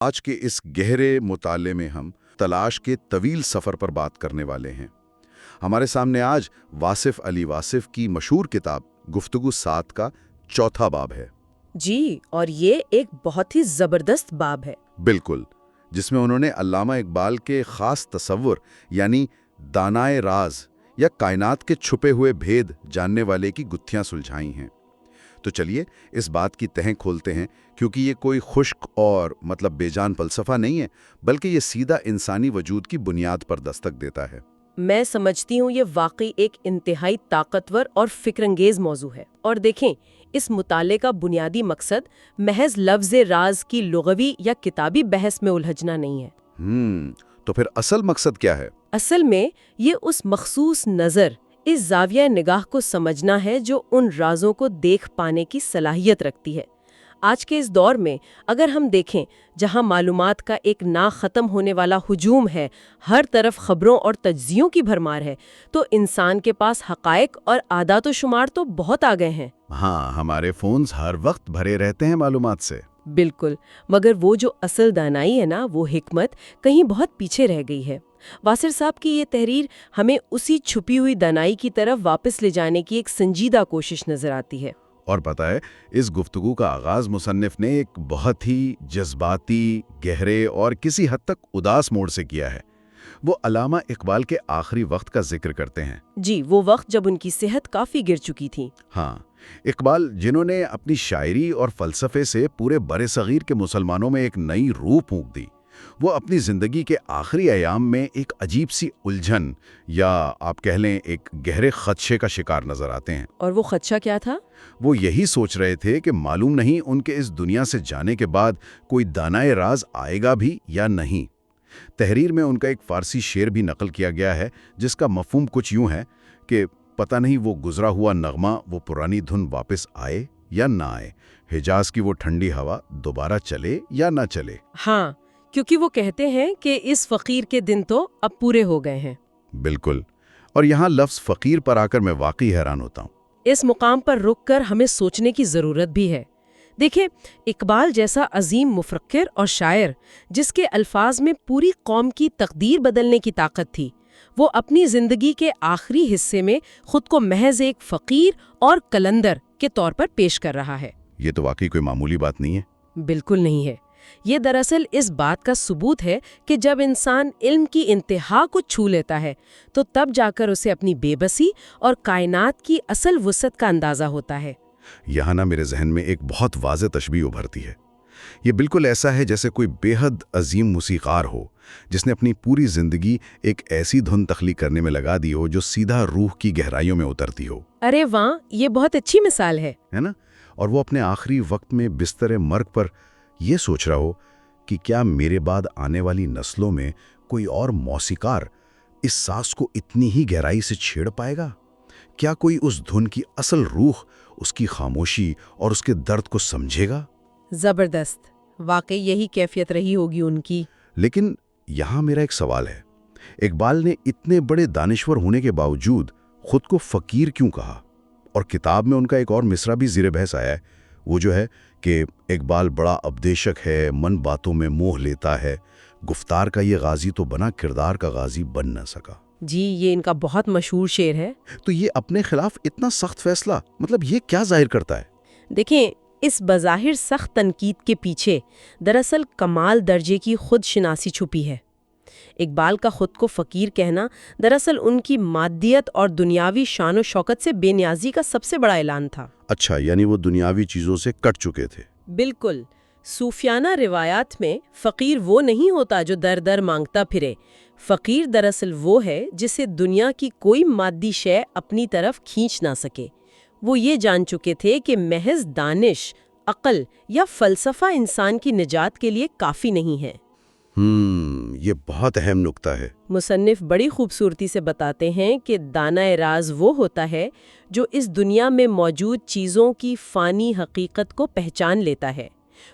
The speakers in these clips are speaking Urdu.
آج کے اس گہرے مطالعے میں ہم تلاش کے طویل سفر پر بات کرنے والے ہیں۔ ہمارے سامنے آج واصف علی واصف کی مشہور کتاب گفتگو 7 کا چوتھا باب ہے۔ جی، اور یہ ایک بہت ہی زبردست باب ہے۔ بالکل، جس میں انہوں نے علامہ اقبال کے خاص تصور یعنی دانائے راز یا کائنات کے چھپے ہوئے بھید جاننے والے کی گتھیاں سلجھائی ہیں۔ تو چلیے اس بات کی تہیں کھولتے ہیں، کیونکہ یہ کوئی خشک اور بے جان فلسفہ نہیں ہے، بلکہ یہ سیدھا انسانی وجود کی بنیاد پر دستک دیتا ہے۔ میں سمجھتی ہوں یہ واقعی ایک انتہائی طاقتور اور فکر انگیز موضوع ہے۔ اور دیکھیں، اس مطالعے کا بنیادی مقصد محض لفظ راز کی لغوی یا کتابی بحث میں الجھنا نہیں ہے۔ تو پھر اصل مقصد کیا ہے؟ اصل میں یہ اس مخصوص نظر، اس زاویہ نگاہ کو سمجھنا ہے جو ان رازوں کو دیکھ پانے کی صلاحیت رکھتی ہے۔ آج کے اس دور میں اگر ہم دیکھیں جہاں معلومات کا ایک نہ ختم ہونے والا ہجوم ہے، ہر طرف خبروں اور تجزیوں کی بھرمار ہے، تو انسان کے پاس حقائق اور اعداد و شمار تو بہت آ گئے ہیں۔ ہاں، ہمارے فونز ہر وقت بھرے رہتے ہیں معلومات سے۔ بالکل، مگر وہ جو اصل دانائی ہے نا، وہ حکمت کہیں بہت پیچھے رہ گئی ہے۔ واصر صاحب کی یہ تحریر ہمیں اسی چھپی ہوئی دانائی کی طرف واپس لے جانے کی ایک سنجیدہ کوشش نظر آتی ہے۔ اور پتہ ہے، اس گفتگو کا آغاز مصنف نے ایک بہت ہی جذباتی، گہرے اور کسی حد تک اداس موڑ سے کیا ہے۔ وہ علامہ اقبال کے آخری وقت کا ذکر کرتے ہیں۔ جی، وہ وقت جب ان کی صحت کافی گر چکی تھی۔ ہاں، اقبال جنہوں نے اپنی شاعری اور فلسفے سے پورے برصغیر کے مسلمانوں میں ایک نئی روح پھونک دی، وہ اپنی زندگی کے آخری ایام میں ایک عجیب سی الجھن یا آپ کہہ لیں ایک گہرے خدشے کا شکار نظر آتے ہیں۔ اور وہ خدشہ کیا تھا؟ وہ یہی سوچ رہے تھے کہ معلوم نہیں ان کے اس دنیا سے جانے کے بعد کوئی دانائے راز آئے گا بھی یا نہیں۔ تحریر میں ان کا ایک فارسی شعر بھی نقل کیا گیا ہے، جس کا مفہوم کچھ یوں ہے کہ پتہ نہیں وہ گزرا ہوا نغمہ، وہ پرانی دھن واپس آئے یا نہ آئے، حجاز کی وہ ٹھنڈی ہوا دوبارہ چلے یا نہ چلے۔ ہاں، کیونکہ وہ کہتے ہیں کہ اس فقیر کے دن تو اب پورے ہو گئے ہیں۔ بالکل، اور یہاں لفظ فقیر پر آ کر میں واقعی حیران ہوتا ہوں۔ اس مقام پر رک کر ہمیں سوچنے کی ضرورت بھی ہے۔ دیکھیں، اقبال جیسا عظیم مفکر اور شاعر، جس کے الفاظ میں پوری قوم کی تقدیر بدلنے کی طاقت تھی، وہ اپنی زندگی کے آخری حصے میں خود کو محض ایک فقیر اور قلندر کے طور پر پیش کر رہا ہے۔ یہ تو واقعی کوئی معمولی بات نہیں ہے۔ بالکل نہیں ہے۔ یہ دراصل اس بات کا ثبوت ہے کہ جب انسان علم کی انتہا کو چھو لیتا ہے تو تب جا کر اسے اپنی بے بسی اور کائنات کی اصل وسعت کا اندازہ ہوتا ہے۔ یہاں نا میرے ذہن میں ایک بہت واضح تشبیہ ابھرتی ہے۔ یہ بالکل ایسا ہے جیسے کوئی بے حد عظیم موسیقار ہو جس نے اپنی پوری زندگی ایک ایسی دھن تخلیق کرنے میں لگا دی ہو جو سیدھا روح کی گہرائیوں میں اترتی ہو۔ ارے واہ، یہ بہت اچھی مثال ہے نا؟ اور وہ اپنے آخری وقت میں بستر مرگ پر یہ سوچ رہا ہو کہ کیا میرے بعد آنے والی نسلوں میں کوئی اور موسیقار اس ساز کو اتنی ہی گہرائی سے چھیڑ پائے گا؟ کیا کوئی اس دھن کی اصل روح، اس کی خاموشی اور اس کے درد کو سمجھے گا؟ زبردست، واقعی یہی کیفیت رہی ہوگی ان کی۔ لیکن یہاں میرا ایک سوال ہے، اقبال نے اتنے بڑے دانشور ہونے کے باوجود خود کو فقیر کیوں کہا؟ اور کتاب میں ان کا ایک اور مصرع بھی زیر بحث آیا ہے، وہ جو ہے کہ اقبال بڑا ابدیشک ہے، من باتوں میں موہ لیتا ہے، گفتار کا یہ غازی تو بنا، کردار کا غازی بن نہ سکا۔ جی، یہ ان کا بہت مشہور شعر ہے۔ تو یہ اپنے خلاف اتنا سخت فیصلہ یہ کیا ظاہر کرتا ہے؟ دیکھیں، اس بظاہر سخت تنقید کے پیچھے دراصل کمال درجے کی خود شناسی چھپی ہے۔ اقبال کا خود کو فقیر کہنا دراصل ان کی مادیت اور دنیاوی شان و شوکت سے بے نیازی کا سب سے بڑا اعلان تھا۔ اچھا، یعنی وہ دنیاوی چیزوں سے کٹ چکے تھے۔ بالکل۔ صوفیانہ روایات میں فقیر وہ نہیں ہوتا جو در در مانگتا پھرے۔ فقیر دراصل وہ ہے جسے دنیا کی کوئی مادی شے اپنی طرف کھینچ نہ سکے۔ وہ یہ جان چکے تھے کہ محض دانش، عقل یا فلسفہ انسان کی نجات کے لیے کافی نہیں ہے۔ یہ بہت اہم نکتہ ہے۔ مصنف بڑی خوبصورتی سے بتاتے ہیں کہ دانائے راز وہ ہوتا ہے جو اس دنیا میں موجود چیزوں کی فانی حقیقت کو پہچان لیتا ہے۔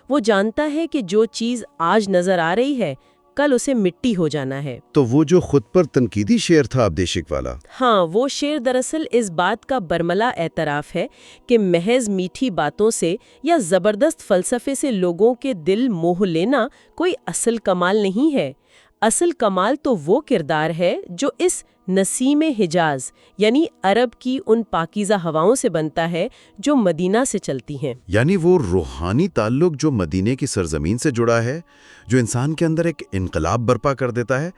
وہ جانتا ہے کہ جو چیز آج نظر آ رہی ہے کل اسے مٹی ہو جانا ہے۔ تو وہ جو خود پر تنقیدی شعر تھا ابدیشک والا، ہاں، وہ شعر دراصل اس بات کا برملا اعتراف ہے کہ محض میٹھی باتوں سے یا زبردست فلسفے سے لوگوں کے دل موہ لینا کوئی اصل کمال نہیں ہے۔ اصل کمال تو وہ کردار ہے جو اس نسیم حجاز یعنی عرب کی ان پاکیزہ ہواؤں سے بنتا ہے جو مدینہ سے چلتی ہیں۔ یعنی وہ روحانی تعلق جو مدینے کی سرزمین سے جڑا ہے، جو انسان کے اندر ایک انقلاب برپا کر دیتا ہے،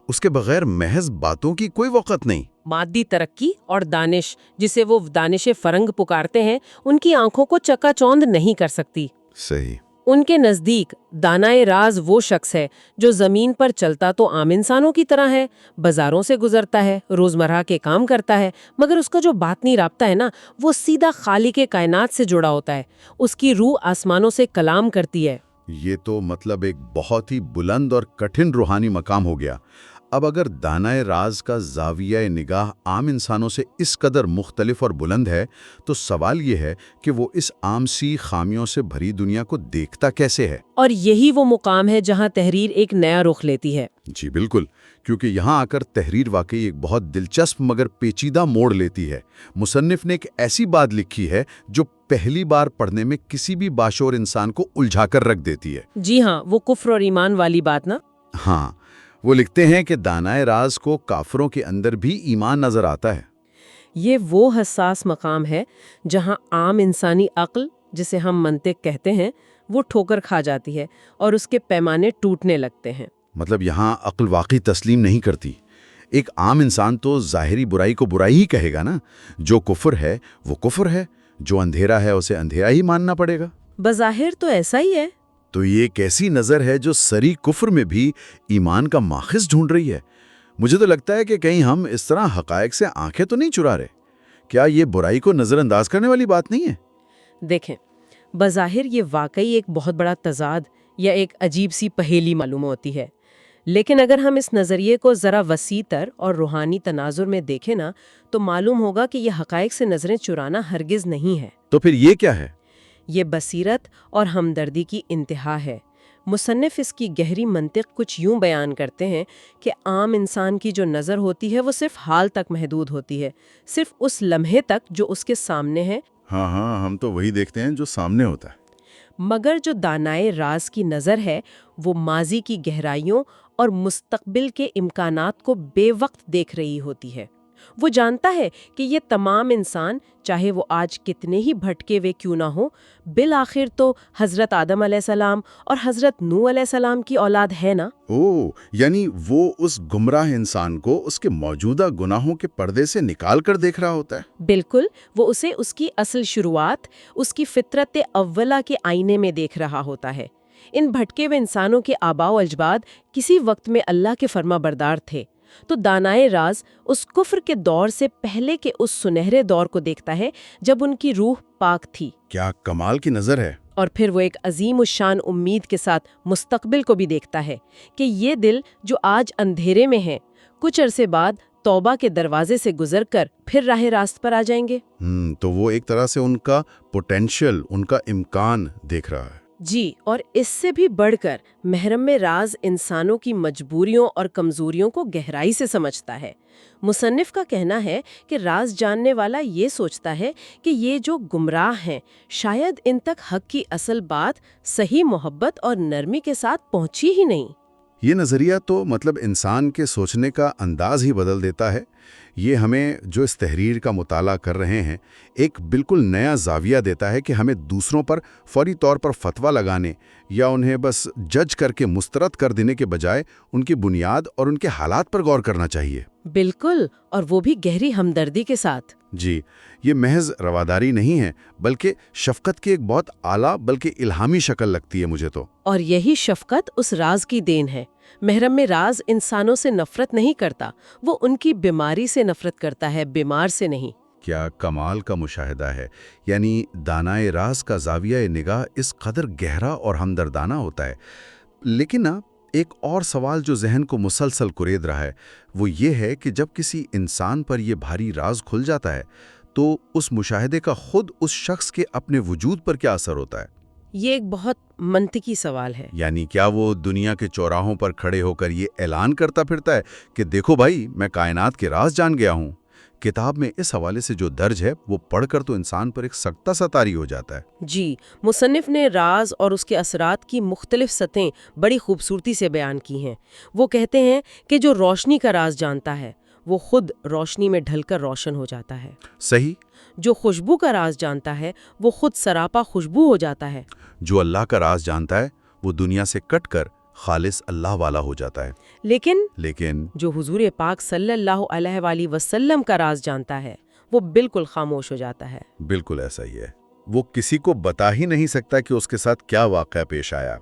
اس کے بغیر محض باتوں کی کوئی وقت نہیں۔ مادی ترقی اور دانش، جسے وہ دانش فرنگ پکارتے ہیں، ان کی آنکھوں کو چکا چوند نہیں کر سکتی۔ صحیح۔ ان کے نزدیک دانائے راز وہ شخص ہے جو زمین پر چلتا تو عام انسانوں کی طرح ہے، بازاروں سے گزرتا ہے، روزمرہ کے کام کرتا ہے، مگر اس کا جو باطنی رابطہ ہے نا، وہ سیدھا خالق کائنات سے جڑا ہوتا ہے۔ اس کی روح آسمانوں سے کلام کرتی ہے۔ یہ تو مطلب ایک بہت ہی بلند اور کٹھن روحانی مقام ہو گیا۔ اب اگر دانائے راز کا زاویہ نگاہ عام انسانوں سے اس قدر مختلف اور بلند ہے، تو سوال یہ ہے کہ وہ اس عام سی خامیوں سے بھری دنیا کو دیکھتا کیسے ہے؟ اور یہی وہ مقام ہے جہاں تحریر ایک نیا رخ لیتی ہے۔ جی بالکل، کیونکہ یہاں آ کر تحریر واقعی ایک بہت دلچسپ مگر پیچیدہ موڑ لیتی ہے۔ مصنف نے ایک ایسی بات لکھی ہے جو پہلی بار پڑھنے میں کسی بھی باشعور انسان کو الجھا کر رکھ دیتی ہے۔ جی ہاں، وہ کفر اور ایمان والی بات نا۔ ہاں، وہ لکھتے ہیں کہ دانائے راز کو کافروں کے اندر بھی ایمان نظر آتا ہے۔ یہ وہ حساس مقام ہے جہاں عام انسانی عقل، جسے ہم منطق کہتے ہیں، وہ ٹھوکر کھا جاتی ہے اور اس کے پیمانے ٹوٹنے لگتے ہیں۔ مطلب یہاں عقل واقعی تسلیم نہیں کرتی۔ ایک عام انسان تو ظاہری برائی کو برائی ہی کہے گا نا۔ جو کفر ہے وہ کفر ہے، جو اندھیرا ہے اسے اندھیرا ہی ماننا پڑے گا۔ بظاہر تو ایسا ہی ہے۔ تو یہ ایک ایسی نظر ہے جو سری کفر میں بھی ایمان کا ماخذ ڈھونڈ رہی ہے۔ مجھے تو لگتا ہے کہ کہیں ہم اس طرح حقائق سے آنکھیں تو نہیں چرا رہے۔ کیا یہ برائی کو نظر انداز کرنے والی بات نہیں ہے؟ دیکھیں، بظاہر یہ واقعی ایک بہت بڑا تضاد یا ایک عجیب سی پہیلی معلوم ہوتی ہے، لیکن اگر ہم اس نظریے کو ذرا وسیع تر اور روحانی تناظر میں دیکھیں نا، تو معلوم ہوگا کہ یہ حقائق سے نظریں چرانا ہرگز نہیں ہے۔ تو پھر یہ کیا ہے؟ یہ بصیرت اور ہمدردی کی انتہا ہے۔ مصنف اس کی گہری منطق کچھ یوں بیان کرتے ہیں کہ عام انسان کی جو نظر ہوتی ہے وہ صرف حال تک محدود ہوتی ہے، صرف اس لمحے تک جو اس کے سامنے ہے۔ ہاں، ہم تو وہی دیکھتے ہیں جو سامنے ہوتا ہے۔ مگر جو دانائے راز کی نظر ہے وہ ماضی کی گہرائیوں اور مستقبل کے امکانات کو بے وقت دیکھ رہی ہوتی ہے۔ وہ جانتا ہے کہ یہ تمام انسان، چاہے وہ آج کتنے ہی بھٹکے ہوئے کیوں نہ ہو، بالآخر تو حضرت آدم علیہ السلام اور حضرت نوح علیہ السلام کی اولاد ہے نا۔ یعنی وہ اس گمراہ انسان کو اس کے موجودہ گناہوں کے پردے سے نکال کر دیکھ رہا ہوتا ہے۔ بالکل، وہ اسے اس کی اصل شروعات، اس کی فطرت اولا کے آئینے میں دیکھ رہا ہوتا ہے۔ ان بھٹکے ہوئے انسانوں کے آباء و اجداد کسی وقت میں اللہ کے فرما بردار تھے، تو دانائے راز اس کفر کے دور سے پہلے کے اس سنہرے دور کو دیکھتا ہے جب ان کی روح پاک تھی۔ کیا کمال کی نظر ہے! اور پھر وہ ایک عظیم الشان امید کے ساتھ مستقبل کو بھی دیکھتا ہے کہ یہ دل جو آج اندھیرے میں ہیں، کچھ عرصے بعد توبہ کے دروازے سے گزر کر پھر راہ راست پر آ جائیں گے۔ تو وہ ایک طرح سے ان کا پوٹینشل، ان کا امکان دیکھ رہا ہے۔ جی، اور اس سے بھی بڑھ کر محرم راز انسانوں کی مجبوریوں اور کمزوریوں کو گہرائی سے سمجھتا ہے۔ مصنف کا کہنا ہے کہ راز جاننے والا یہ سوچتا ہے کہ یہ جو گمراہ ہیں، شاید ان تک حق کی اصل بات صحیح محبت اور نرمی کے ساتھ پہنچی ہی نہیں۔ یہ نظریہ تو مطلب انسان کے سوچنے کا انداز ہی بدل دیتا ہے۔ یہ ہمیں جو اس تحریر کا مطالعہ کر رہے ہیں ایک بالکل نیا زاویہ دیتا ہے کہ ہمیں دوسروں پر فوری طور پر فتویٰ لگانے یا انہیں بس جج کر کے مسترد کر دینے کے بجائے ان کی بنیاد اور ان کے حالات پر غور کرنا چاہیے۔ بالکل، اور وہ بھی گہری ہمدردی کے ساتھ۔ جی، یہ محض رواداری نہیں ہے بلکہ شفقت کی ایک بہت اعلیٰ بلکہ الہامی شکل لگتی ہے مجھے تو۔ اور یہی شفقت اس راز کی دین ہے۔ محرم راز انسانوں سے نفرت نہیں کرتا، وہ ان کی بیماری سے نفرت کرتا ہے، بیمار سے نہیں۔ کیا کمال کا مشاہدہ ہے! یعنی دانائے راز کا زاویہ نگاہ اس قدر گہرا اور ہمدردانہ ہوتا ہے۔ لیکن ایک اور سوال جو ذہن کو مسلسل کرید رہا ہے وہ یہ ہے کہ جب کسی انسان پر یہ بھاری راز کھل جاتا ہے تو اس مشاہدے کا خود اس شخص کے اپنے وجود پر کیا اثر ہوتا ہے؟ یہ ایک بہت منطقی سوال ہے۔ یعنی کیا وہ دنیا کے چوراہوں پر کھڑے ہو کر یہ اعلان کرتا پھرتا ہے کہ دیکھو بھائی میں کائنات کے راز جان گیا ہوں؟ کتاب میں اس حوالے سے جو درج ہے وہ پڑھ کر تو انسان پر ایک سکتہ سا طاری ہو جاتا ہے۔ جی، مصنف نے راز اور اس کے اثرات کی مختلف سطحیں بڑی خوبصورتی سے بیان کی ہیں۔ وہ کہتے ہیں کہ جو روشنی کا راز جانتا ہے وہ خود روشنی میں ڈھل کر روشن ہو جاتا ہے۔ صحیح۔ جو خوشبو کا راز جانتا ہے وہ خود سراپا خوشبو ہو جاتا ہے۔ جو اللہ کا راز جانتا ہے وہ دنیا سے کٹ کر خالص اللہ والا ہو جاتا ہے۔ لیکن جو حضور پاک صلی اللہ علیہ وآلہ وسلم کا راز جانتا ہے وہ بالکل خاموش ہو جاتا ہے۔ بالکل ایسا ہی ہے، وہ کسی کو بتا ہی نہیں سکتا کہ اس کے ساتھ کیا واقعہ پیش آیا۔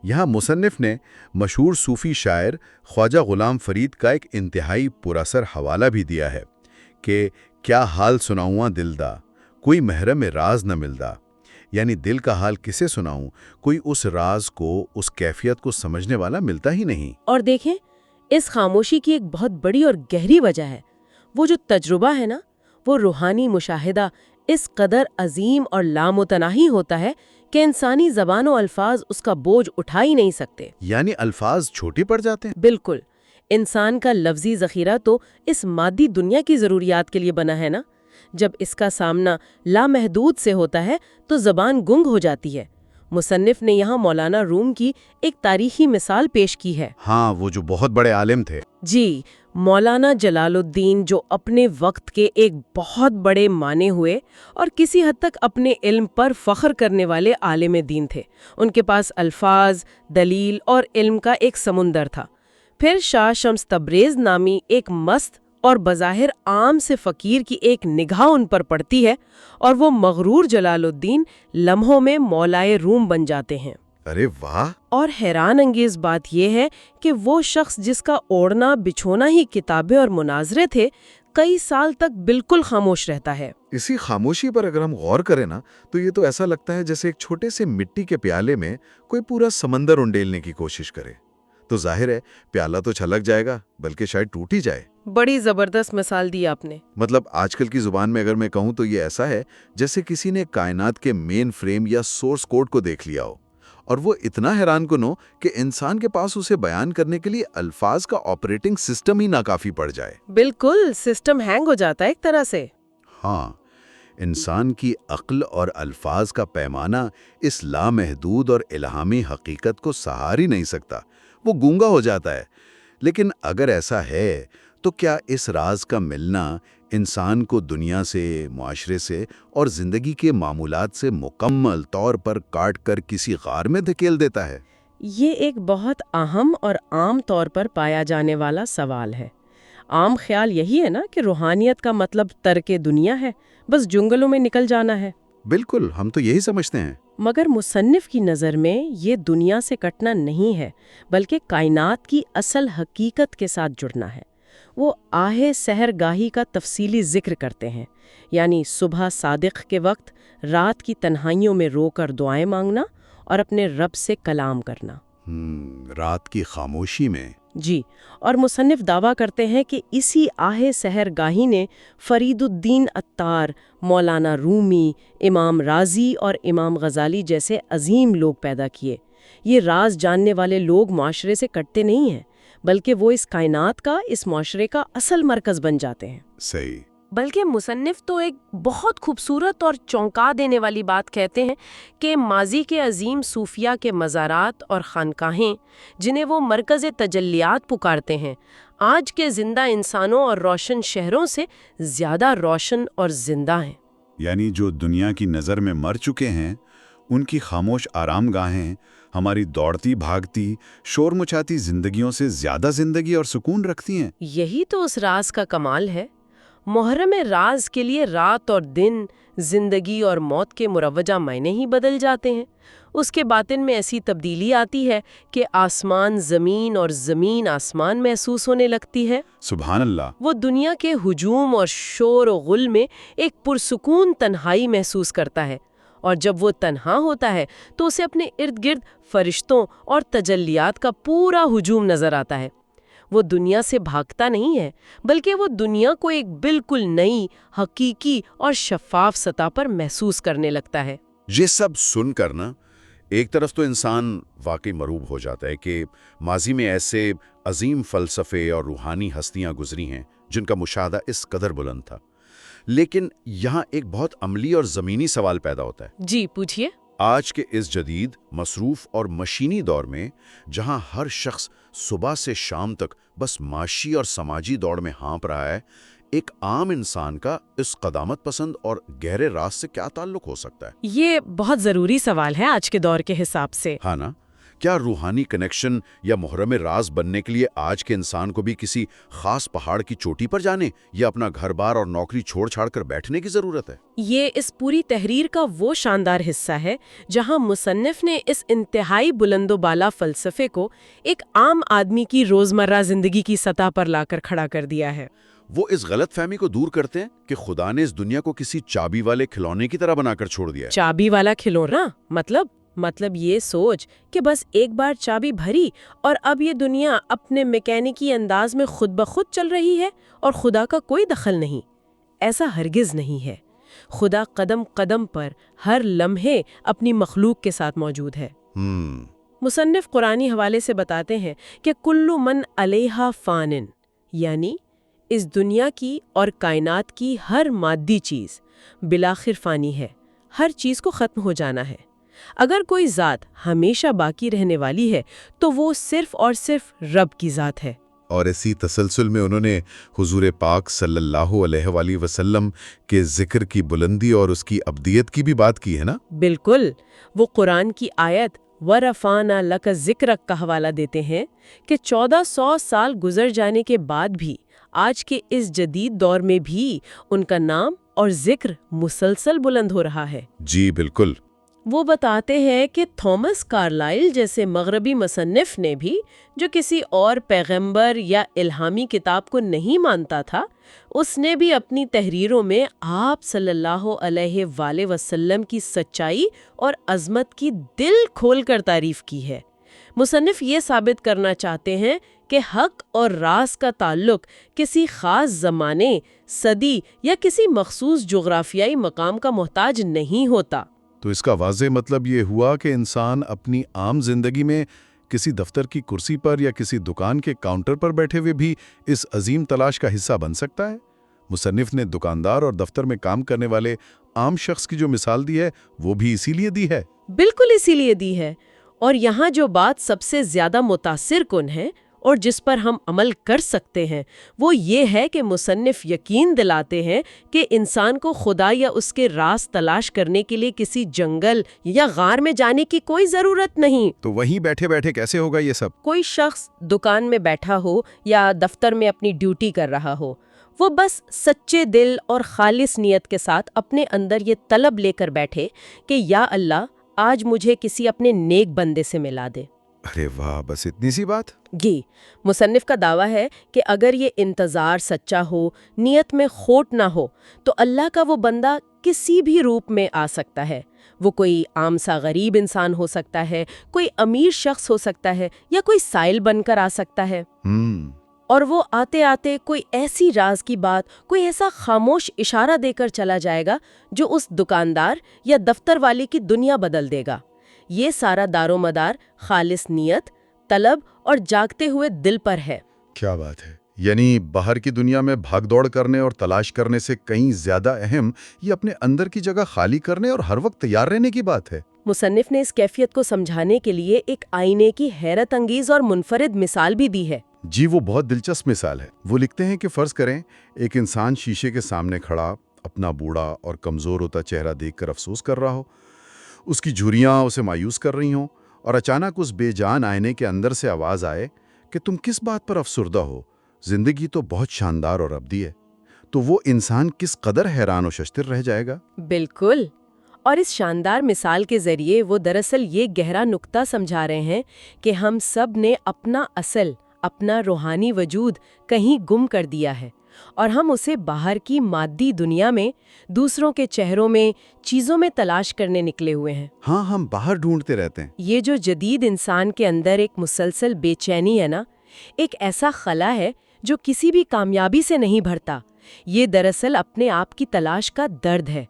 یہاں مصنف نے مشہور صوفی شاعر خواجہ غلام فرید کا ایک انتہائی پراثر حوالہ بھی دیا ہے کہ کیا حال سناؤں دل دا، کوئی محرم راز نہ ملدا۔ یعنی دل کا حال کسے سناؤں، کوئی اس راز کو، اس کیفیت کو سمجھنے والا ملتا ہی نہیں۔ اور دیکھیں، اس خاموشی کی ایک بہت بڑی اور گہری وجہ ہے۔ وہ جو تجربہ ہے نا، وہ روحانی مشاہدہ اس قدر عظیم اور لامتناہی ہوتا ہے کہ انسانی زبان و الفاظ اس کا بوجھ اٹھا ہی نہیں سکتے۔ یعنی الفاظ چھوٹے پڑ جاتے ہیں۔ بالکل، انسان کا لفظی ذخیرہ تو اس مادی دنیا کی ضروریات کے لیے بنا ہے نا۔ جب اس کا سامنا لامحدود سے ہوتا ہے تو زبان گنگ ہو جاتی ہے۔ مصنف نے یہاں مولانا روم کی ایک تاریخی مثال پیش کی ہے۔ ہاں، وہ جو بہت بڑے عالم تھے۔ جی، مولانا جلال الدین، جو اپنے وقت کے ایک بہت بڑے مانے ہوئے اور کسی حد تک اپنے علم پر فخر کرنے والے عالم دین تھے۔ ان کے پاس الفاظ، دلیل اور علم کا ایک سمندر تھا۔ پھر شاہ شمس تبریز نامی ایک مست اور بظاہر عام سے فقیر کی ایک نگاہ ان پر پڑتی ہے اور وہ مغرور جلال الدین لمحوں میں مولائے روم بن جاتے ہیں۔ ارے واہ! اور حیران انگیز بات یہ ہے کہ وہ شخص جس کا اوڑھنا بچھونا ہی کتابیں اور مناظرے تھے، کئی سال تک بالکل خاموش رہتا ہے۔ اسی خاموشی پر اگر ہم غور کریں نا تو یہ تو ایسا لگتا ہے جیسے ایک چھوٹے سے مٹی کے پیالے میں کوئی پورا سمندر انڈیلنے کی کوشش کرے۔ تو ظاہر ہے پیالہ تو چھلک جائے گا، بلکہ شاید ٹوٹ ہی جائے۔ بڑی زبردست مثال دی آپ نے۔ مطلب آج کل کی زبان میں اگر میں کہوں تو یہ ایسا ہے جیسے کسی نے کائنات کے مین فریم یا سورس کوڈ کو دیکھ لیا ہو، اور وہ اتنا حیران کن ہو کہ انسان کے پاس اسے بیان کرنے کے لیے الفاظ کا آپریٹنگ سسٹم ہی ناکافی پڑ جائے۔ بالکل، سسٹم ہینگ ہو جاتا ہے ایک طرح سے۔ ہاں، انسان کی عقل اور الفاظ کا پیمانہ اس لامحدود اور الہامی حقیقت کو سہار ہی نہیں سکتا، وہ گونگا ہو جاتا ہے۔ لیکن اگر ایسا ہے تو کیا اس راز کا ملنا انسان کو دنیا سے، معاشرے سے اور زندگی کے معمولات سے مکمل طور پر کاٹ کر کسی غار میں دھکیل دیتا ہے؟ یہ ایک بہت اہم اور عام طور پر پایا جانے والا سوال ہے۔ عام خیال یہی ہے نا کہ روحانیت کا مطلب ترک دنیا ہے، بس جنگلوں میں نکل جانا ہے۔ بالکل، ہم تو یہی سمجھتے ہیں۔ مگر مصنف کی نظر میں یہ دنیا سے کٹنا نہیں ہے، بلکہ کائنات کی اصل حقیقت کے ساتھ جڑنا ہے۔ وہ آہ سحر گاہی کا تفصیلی ذکر کرتے ہیں، یعنی صبح صادق کے وقت رات کی تنہائیوں میں رو کر دعائیں مانگنا اور اپنے رب سے کلام کرنا۔ رات کی خاموشی میں۔ جی، اور مصنف دعویٰ کرتے ہیں کہ اسی آہ سحر گاہی نے فرید الدین عطار، مولانا رومی، امام رازی اور امام غزالی جیسے عظیم لوگ پیدا کیے۔ یہ راز جاننے والے لوگ معاشرے سے کٹتے نہیں ہیں، بلکہ وہ اس کائنات کا، اس معاشرے کا اصل مرکز بن جاتے ہیں۔ صحیح۔ بلکہ مصنف تو ایک بہت خوبصورت اور چونکا دینے والی بات کہتے ہیں کہ ماضی کے عظیم صوفیہ کے مزارات اور خانقاہیں، جنہیں وہ مرکز تجلیات پکارتے ہیں، آج کے زندہ انسانوں اور روشن شہروں سے زیادہ روشن اور زندہ ہیں۔ یعنی جو دنیا کی نظر میں مر چکے ہیں، ان کی خاموش آرام گاہیں ہماری دوڑتی بھاگتی شور مچاتی زندگیوں سے زیادہ زندگی اور سکون رکھتی ہیں۔ یہی تو اس راز کا کمال ہے۔ محرم راز کے لیے رات اور دن، زندگی اور موت کے مروجہ معنی ہی بدل جاتے ہیں۔ اس کے باطن میں ایسی تبدیلی آتی ہے کہ آسمان زمین اور زمین آسمان محسوس ہونے لگتی ہے۔ سبحان اللہ۔ وہ دنیا کے ہجوم اور شور و غل میں ایک پرسکون تنہائی محسوس کرتا ہے، اور جب وہ تنہا ہوتا ہے تو اسے اپنے ارد گرد فرشتوں اور تجلیات کا پورا ہجوم نظر آتا ہے۔ وہ دنیا سے بھاگتا نہیں ہے، بلکہ وہ دنیا کو ایک بالکل نئی، حقیقی اور شفاف سطح پر محسوس کرنے لگتا ہے۔ یہ سب سن کر نا ایک طرف تو انسان واقعی مروب ہو جاتا ہے کہ ماضی میں ایسے عظیم فلسفے اور روحانی ہستیاں گزری ہیں جن کا مشاہدہ اس قدر بلند تھا، لیکن یہاں ایک بہت عملی اور زمینی سوال پیدا ہوتا ہے۔ جی پوچھیے۔ آج کے اس جدید، مصروف اور مشینی دور میں جہاں ہر شخص صبح سے شام تک بس معاشی اور سماجی دوڑ میں ہانپ رہا ہے، ایک عام انسان کا اس قدامت پسند اور گہرے راز سے کیا تعلق ہو سکتا ہے؟ یہ بہت ضروری سوال ہے آج کے دور کے حساب سے۔ ہاں نا؟ کیا روحانی کنیکشن یا محرم راز بننے کے لیے آج کے انسان کو بھی کسی خاص پہاڑ کی چوٹی پر جانے یا اپنا گھر بار اور نوکری چھوڑ چھاڑ کر بیٹھنے کی ضرورت ہے؟ یہ اس پوری تحریر کا وہ شاندار حصہ ہے جہاں مصنف نے اس انتہائی بلند و بالا فلسفے کو ایک عام آدمی کی روزمرہ زندگی کی سطح پر لا کر کھڑا کر دیا ہے۔ وہ اس غلط فہمی کو دور کرتے ہیں کہ خدا نے اس دنیا کو کسی چابی والے کھلونے کی طرح بنا کر چھوڑ دیا ہے۔ چابی والا کھلونا مطلب یہ سوچ کہ بس ایک بار چابی بھری اور اب یہ دنیا اپنے میکینکی انداز میں خود بخود چل رہی ہے اور خدا کا کوئی دخل نہیں۔ ایسا ہرگز نہیں ہے۔ خدا قدم قدم پر ہر لمحے اپنی مخلوق کے ساتھ موجود ہے۔ مصنف قرآنی حوالے سے بتاتے ہیں کہ کل من علیہا فانن، یعنی اس دنیا کی اور کائنات کی ہر مادی چیز بالآخر فانی ہے، ہر چیز کو ختم ہو جانا ہے۔ اگر کوئی ذات ہمیشہ باقی رہنے والی ہے تو وہ صرف اور صرف رب کی ذات ہے۔ اور اسی تسلسل میں انہوں نے حضور پاک صلی اللہ علیہ وآلہ وسلم کے ذکر کی بلندی اور اس کی ابدیت کی بھی بات کی ہے نا؟ بالکل، وہ قرآن کی آیت وَرَفَعْنَا لَكَ ذِكْرَكَ کا حوالہ دیتے ہیں کہ 1400 سال گزر جانے کے بعد بھی آج کے اس جدید دور میں بھی ان کا نام اور ذکر مسلسل بلند ہو رہا ہے۔ جی بالکل۔ وہ بتاتے ہیں کہ تھامس کارلائل جیسے مغربی مصنف نے بھی، جو کسی اور پیغمبر یا الہامی کتاب کو نہیں مانتا تھا، اس نے بھی اپنی تحریروں میں آپ صلی اللہ علیہ وآلہ وسلم کی سچائی اور عظمت کی دل کھول کر تعریف کی ہے۔ مصنف یہ ثابت کرنا چاہتے ہیں کہ حق اور راز کا تعلق کسی خاص زمانے، صدی یا کسی مخصوص جغرافیائی مقام کا محتاج نہیں ہوتا۔ تو اس کا واضح مطلب یہ ہوا کہ انسان اپنی عام زندگی میں کسی دفتر کی کرسی پر یا کسی دکان کے کاؤنٹر پر بیٹھے ہوئے بھی اس عظیم تلاش کا حصہ بن سکتا ہے۔ مصنف نے دکاندار اور دفتر میں کام کرنے والے عام شخص کی جو مثال دی ہے وہ بھی اسی لیے دی ہے۔ بالکل اسی لیے دی ہے، اور یہاں جو بات سب سے زیادہ متاثر کن ہے اور جس پر ہم عمل کر سکتے ہیں وہ یہ ہے کہ مصنف یقین دلاتے ہیں کہ انسان کو خدا یا اس کے راز تلاش کرنے کے لیے کسی جنگل یا غار میں جانے کی کوئی ضرورت نہیں۔ تو وہیں بیٹھے بیٹھے کیسے ہوگا یہ سب؟ کوئی شخص دکان میں بیٹھا ہو یا دفتر میں اپنی ڈیوٹی کر رہا ہو، وہ بس سچے دل اور خالص نیت کے ساتھ اپنے اندر یہ طلب لے کر بیٹھے کہ یا اللہ آج مجھے کسی اپنے نیک بندے سے ملا دے۔ ارے واہ، بس اتنی سی بات؟ جی، مصنف کا دعویٰ ہے کہ اگر یہ انتظار سچا ہو، نیت میں کھوٹ نہ ہو، تو اللہ کا وہ بندہ کسی بھی روپ میں آ سکتا ہے۔ وہ کوئی عام سا غریب انسان ہو سکتا ہے، کوئی امیر شخص ہو سکتا ہے، یا کوئی سائل بن کر آ سکتا ہے۔ اور وہ آتے آتے کوئی ایسی راز کی بات، کوئی ایسا خاموش اشارہ دے کر چلا جائے گا جو اس دکاندار یا دفتر والے کی دنیا بدل دے گا۔ یہ سارا دار و مدار خالص نیت، طلب اور جاگتے ہوئے دل پر ہے۔ کیا بات ہے! یعنی باہر کی دنیا میں بھاگ دوڑ کرنے اور تلاش کرنے سے کہیں زیادہ اہم یہ اپنے اندر کی جگہ خالی کرنے اور ہر وقت تیار رہنے کی بات ہے۔ مصنف نے اس کیفیت کو سمجھانے کے لیے ایک آئینے کی حیرت انگیز اور منفرد مثال بھی دی ہے۔ جی، وہ بہت دلچسپ مثال ہے۔ وہ لکھتے ہیں کہ فرض کریں ایک انسان شیشے کے سامنے کھڑا اپنا بوڑھا اور کمزور ہوتا چہرہ دیکھ کر افسوس کر رہا ہو، اس کی جھریاں اسے مایوس کر رہی ہوں، اور اچانک اس بے جان آئینے کے اندر سے آواز آئے کہ تم کس بات پر افسردہ ہو، زندگی تو بہت شاندار اور ابدی ہے، تو وہ انسان کس قدر حیران و ششدر رہ جائے گا۔ بالکل، اور اس شاندار مثال کے ذریعے وہ دراصل یہ گہرا نقطہ سمجھا رہے ہیں کہ ہم سب نے اپنا اصل، اپنا روحانی وجود کہیں گم کر دیا ہے، اور ہم اسے باہر کی مادی دنیا میں، دوسروں کے چہروں میں، چیزوں میں تلاش کرنے نکلے ہوئے ہیں۔ ہاں، ہم باہر ڈھونڈتے رہتے ہیں۔ یہ جو جدید انسان کے اندر ایک مسلسل بے چینی ہے نا، ایک ایسا خلا ہے جو کسی بھی کامیابی سے نہیں بھرتا، یہ دراصل اپنے آپ کی تلاش کا درد ہے۔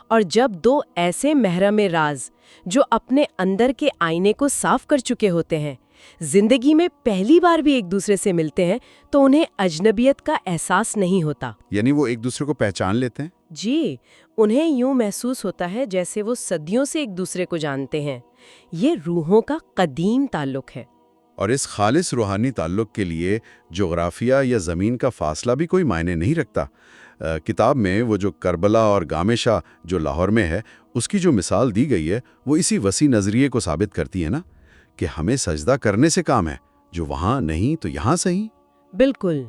اور جب دو ایسے محرم راز جو اپنے اندر کے آئینے کو صاف کر چکے ہوتے ہیں زندگی میں پہلی بار بھی ایک دوسرے سے ملتے ہیں تو انہیں اجنبیت کا احساس نہیں ہوتا۔ یعنی وہ ایک دوسرے کو پہچان لیتے ہیں؟ جی، انہیں یوں محسوس ہوتا ہے جیسے وہ صدیوں سے ایک دوسرے کو جانتے ہیں۔ یہ روحوں کا قدیم تعلق ہے۔ اور اس خالص روحانی تعلق کے لیے جغرافیہ یا زمین کا فاصلہ بھی کوئی معنی نہیں رکھتا۔ کتاب میں وہ جو کربلا اور گامیشا جو لاہور میں ہے اس کی جو مثال دی گئی ہے وہ اسی وسیع نظریے کو ثابت کرتی ہے نا کہ ہمیں سجدہ کرنے سے کام ہے، جو وہاں نہیں تو یہاں صحیح۔ بالکل۔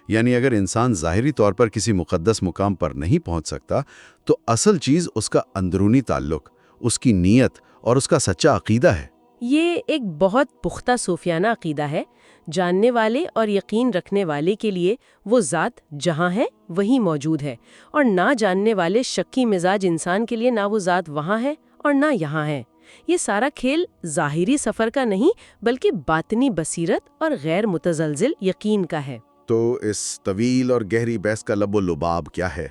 یعنی اگر انسان ظاہری طور پر کسی مقدس مقام پر نہیں پہنچ سکتا تو اصل چیز اس کا اندرونی تعلق، اس کی نیت اور اس کا سچا عقیدہ ہے۔ یہ ایک بہت پختہ صوفیانہ عقیدہ ہے۔ جاننے والے اور یقین رکھنے والے کے لیے وہ ذات جہاں ہے وہیں موجود ہے، اور نہ جاننے والے شکی مزاج انسان کے لیے نہ وہ ذات وہاں ہے اور نہ یہاں ہے۔ یہ سارا کھیل ظاہری سفر کا نہیں بلکہ باطنی بصیرت اور غیر متزلزل یقین کا ہے۔ تو اس طویل اور گہری بحث کا لب و لباب کیا ہے؟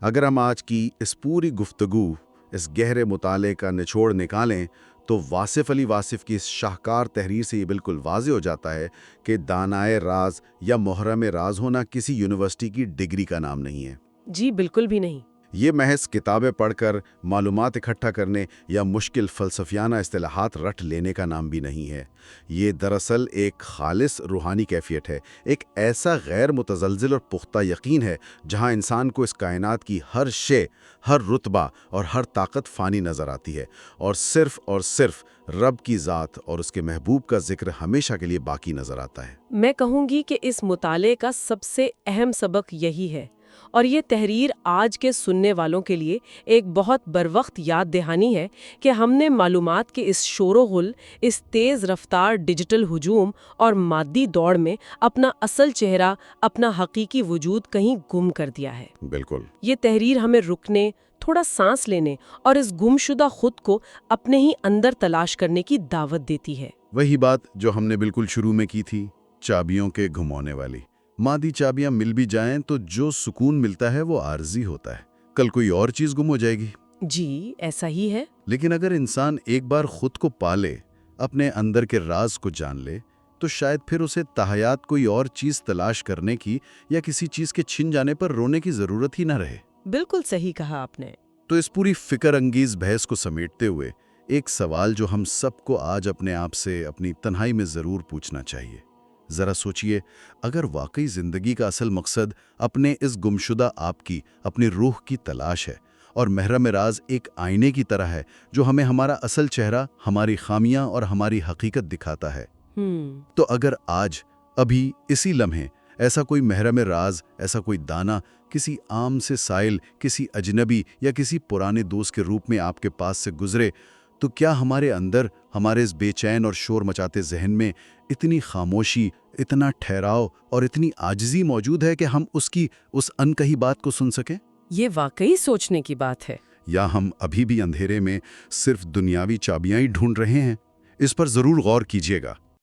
اگر ہم آج کی اس پوری گفتگو، اس گہرے مطالعے کا نچوڑ نکالیں تو واصف علی واصف کی اس شاہکار تحریر سے یہ بالکل واضح ہو جاتا ہے کہ دانائے راز یا محرم راز ہونا کسی یونیورسٹی کی ڈگری کا نام نہیں ہے۔ جی بالکل بھی نہیں۔ یہ محض کتابیں پڑھ کر معلومات اکٹھا کرنے یا مشکل فلسفیانہ اصطلاحات رٹ لینے کا نام بھی نہیں ہے۔ یہ دراصل ایک خالص روحانی کیفیت ہے، ایک ایسا غیر متزلزل اور پختہ یقین ہے جہاں انسان کو اس کائنات کی ہر شے، ہر رتبہ اور ہر طاقت فانی نظر آتی ہے، اور صرف رب کی ذات اور اس کے محبوب کا ذکر ہمیشہ کے لیے باقی نظر آتا ہے۔ میں کہوں گی کہ اس مطالعے کا سب سے اہم سبق یہی ہے، اور یہ تحریر آج کے سننے والوں کے لیے ایک بہت بروقت یاد دہانی ہے کہ ہم نے معلومات کے اس شور و غل، اس تیز رفتار ڈیجیٹل ہجوم اور مادی دوڑ میں اپنا اصل چہرہ، اپنا حقیقی وجود کہیں گم کر دیا ہے۔ بالکل۔ یہ تحریر ہمیں رکنے، تھوڑا سانس لینے اور اس گمشدہ خود کو اپنے ہی اندر تلاش کرنے کی دعوت دیتی ہے۔ وہی بات جو ہم نے بالکل شروع میں کی تھی، چابیوں کے گھمانے والی۔ مادی چابیاں مل بھی جائیں تو جو سکون ملتا ہے وہ عارضی ہوتا ہے، کل کوئی اور چیز گم ہو جائے گی۔ جی ایسا ہی ہے۔ لیکن اگر انسان ایک بار خود کو پالے، اپنے اندر کے راز کو جان لے، تو شاید پھر اسے تاحیات کوئی اور چیز تلاش کرنے کی یا کسی چیز کے چھن جانے پر رونے کی ضرورت ہی نہ رہے۔ بالکل صحیح کہا آپ نے۔ تو اس پوری فکر انگیز بحث کو سمیٹتے ہوئے ایک سوال جو ہم سب کو آج اپنے آپ سے اپنی تنہائی میں ضرور پوچھنا چاہیے۔ ذرا سوچئے، اگر واقعی زندگی کا اصل مقصد اپنے اس گمشدہ آپ کی، اپنی روح کی تلاش ہے، اور محرم راز ایک آئینے کی طرح ہے جو ہمیں ہمارا اصل چہرہ، ہماری خامیاں اور ہماری حقیقت دکھاتا ہے، تو اگر آج، ابھی، اسی لمحے ایسا کوئی محرم راز، ایسا کوئی دانہ کسی عام سے سائل، کسی اجنبی یا کسی پرانے دوست کے روپ میں آپ کے پاس سے گزرے، تو کیا ہمارے اندر، ہمارے اس بے چین اور شور مچاتے ذہن میں اتنی خاموشی، اتنا ٹھہراؤ اور اتنی عاجزی موجود ہے کہ ہم اس کی اس انکہی بات کو سن سکیں؟ یہ واقعی سوچنے کی بات ہے۔ یا ہم ابھی بھی اندھیرے میں صرف دنیاوی چابیاں ہی ڈھونڈ رہے ہیں؟ اس پر ضرور غور کیجیے گا۔